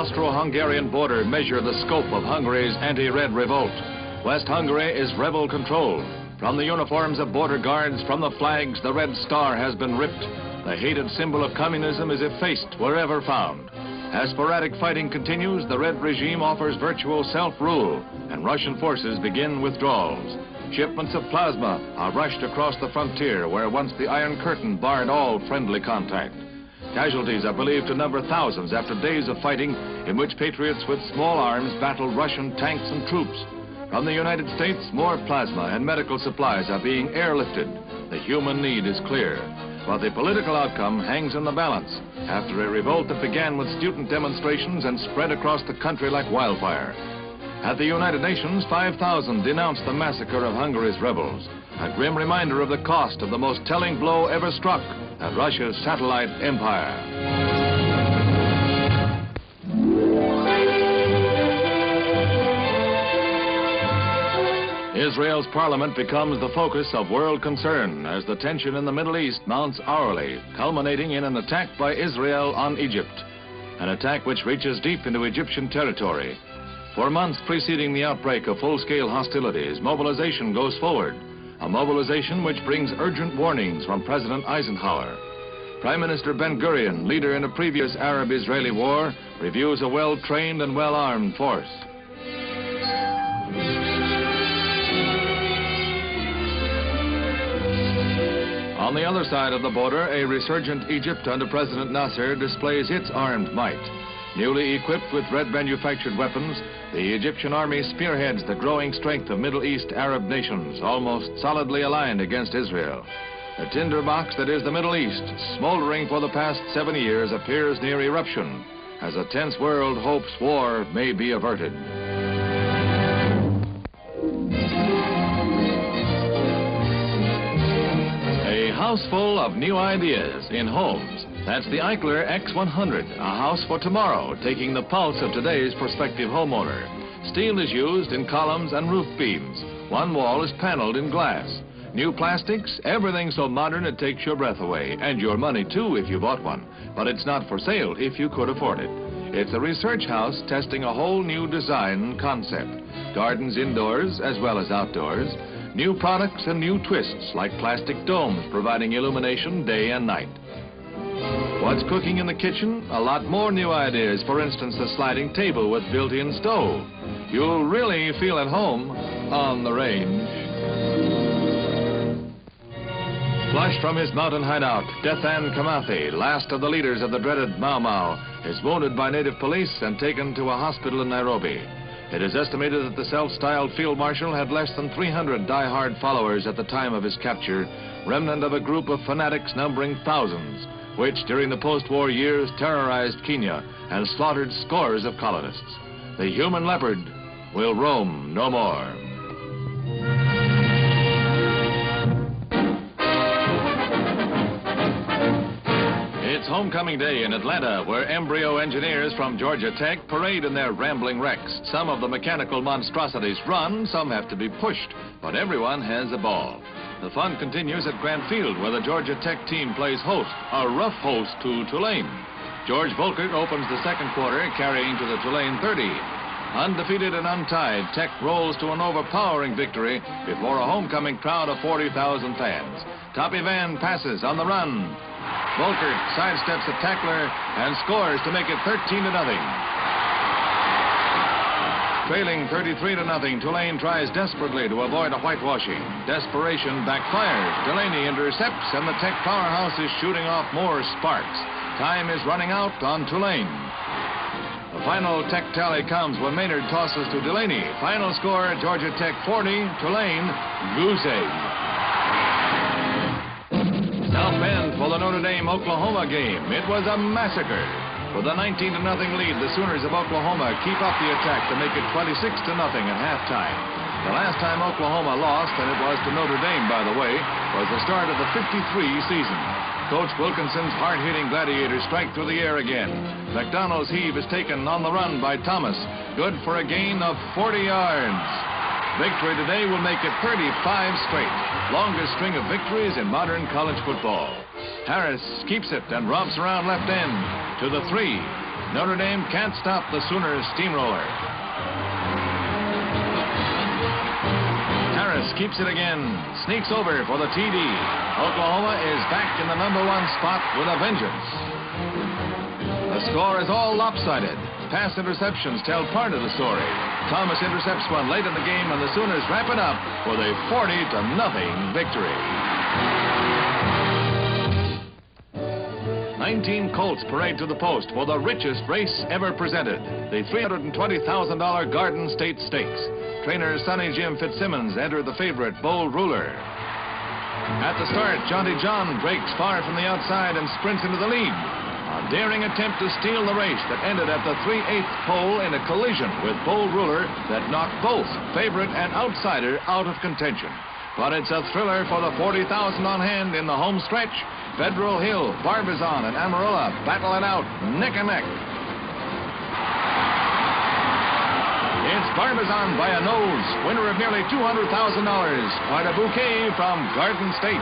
Austro-Hungarian border measure the scope of Hungary's anti-Red Revolt. West Hungary is rebel-controlled. From the uniforms of border guards, from the flags, the Red Star has been ripped. The hated symbol of communism is effaced wherever found. As sporadic fighting continues, the Red regime offers virtual self-rule, and Russian forces begin withdrawals. Shipments of plasma are rushed across the frontier, where once the Iron Curtain barred all friendly contact. Casualties are believed to number thousands after days of fighting in which Patriots with small arms battled Russian tanks and troops. From the United States, more plasma and medical supplies are being airlifted. The human need is clear, but the political outcome hangs in the balance after a revolt that began with student demonstrations and spread across the country like wildfire. At the United Nations, 5,000 denounced the massacre of Hungary's rebels, a grim reminder of the cost of the most telling blow ever struck at Russia's satellite empire. Israel's parliament becomes the focus of world concern as the tension in the Middle East mounts hourly, culminating in an attack by Israel on Egypt, an attack which reaches deep into Egyptian territory. For months preceding the outbreak of full-scale hostilities, mobilization goes forward, a mobilization which brings urgent warnings from President Eisenhower. Prime Minister Ben-Gurion, leader in a previous Arab-Israeli war, reviews a well-trained and well-armed force. On the other side of the border, a resurgent Egypt under President Nasser displays its armed might. Newly equipped with red-manufactured weapons, the Egyptian army spearheads the growing strength of Middle East Arab nations, almost solidly aligned against Israel. The tinderbox that is the Middle East, smoldering for the past 7 years, appears near eruption, as a tense world hopes war may be averted. A house full of new ideas in homes. That's the Eicler X-100, a house for tomorrow, taking the pulse of today's prospective homeowner. Steel is used in columns and roof beams. One wall is paneled in glass. New plastics, everything so modern it takes your breath away, and your money too if you bought one. But it's not for sale if you could afford it. It's a research house testing a whole new design concept. Gardens indoors as well as outdoors. New products and new twists like plastic domes providing illumination day and night. What's cooking in the kitchen? A lot more new ideas. For instance, a sliding table with built-in stove. You'll really feel at home on the range. Flushed from his mountain hideout, Dethan Kamathi, last of the leaders of the dreaded Mau Mau, is wounded by native police and taken to a hospital in Nairobi. It is estimated that the self-styled field marshal had less than 300 die-hard followers at the time of his capture, remnant of a group of fanatics numbering thousands, which during the post-war years terrorized Kenya and slaughtered scores of colonists. The human leopard will roam no more. It's homecoming day in Atlanta, where embryo engineers from Georgia Tech parade in their rambling wrecks. Some of the mechanical monstrosities run, some have to be pushed, but everyone has a ball. The fun continues at Grant Field, where the Georgia Tech team plays host, a rough host to Tulane. George Volkert opens the second quarter, carrying to the Tulane 30. Undefeated and untied, Tech rolls to an overpowering victory before a homecoming crowd of 40,000 fans. Toppy Van passes on the run. Volkert sidesteps a tackler and scores to make it 13-0. Trailing 33-0, Tulane tries desperately to avoid a whitewashing. Desperation backfires. Delaney intercepts, and the Tech powerhouse is shooting off more sparks. Time is running out on Tulane. The final Tech tally comes when Maynard tosses to Delaney. Final score, Georgia Tech 40, Tulane goose egg. South Bend for the Notre Dame Oklahoma game. It was a massacre. With a 19-0 lead, the Sooners of Oklahoma keep up the attack to make it 26-0 at halftime. The last time Oklahoma lost, and it was to Notre Dame, by the way, was the start of the '53 season. Coach Wilkinson's hard-hitting Gladiators strike through the air again. McDonald's heave is taken on the run by Thomas. Good for a gain of 40 yards. Victory today will make it 35 straight. Longest string of victories in modern college football. Harris keeps it and romps around left end to the 3. Notre Dame can't stop the Sooners' steamroller. Harris keeps it again, sneaks over for the TD. Oklahoma is back in the #1 spot with a vengeance. The score is all lopsided. Pass interceptions tell part of the story. Thomas intercepts one late in the game, and the Sooners wrap it up with a 40-0 victory. 19 colts parade to the post for the richest race ever presented, the $320,000 Garden State Stakes. Trainer Sonny Jim Fitzsimmons entered the favorite Bold Ruler. At the start, Jaunty John breaks far from the outside and sprints into the lead. A daring attempt to steal the race that ended at the 3/8 pole in a collision with Bold Ruler that knocked both favorite and outsider out of contention. But it's a thriller for the $40,000 on hand in the home stretch. Federal Hill, Barbizon, and Amarillo battle it out neck and neck. It's Barbizon by a nose, winner of nearly $200,000. Quite a bouquet from Garden State.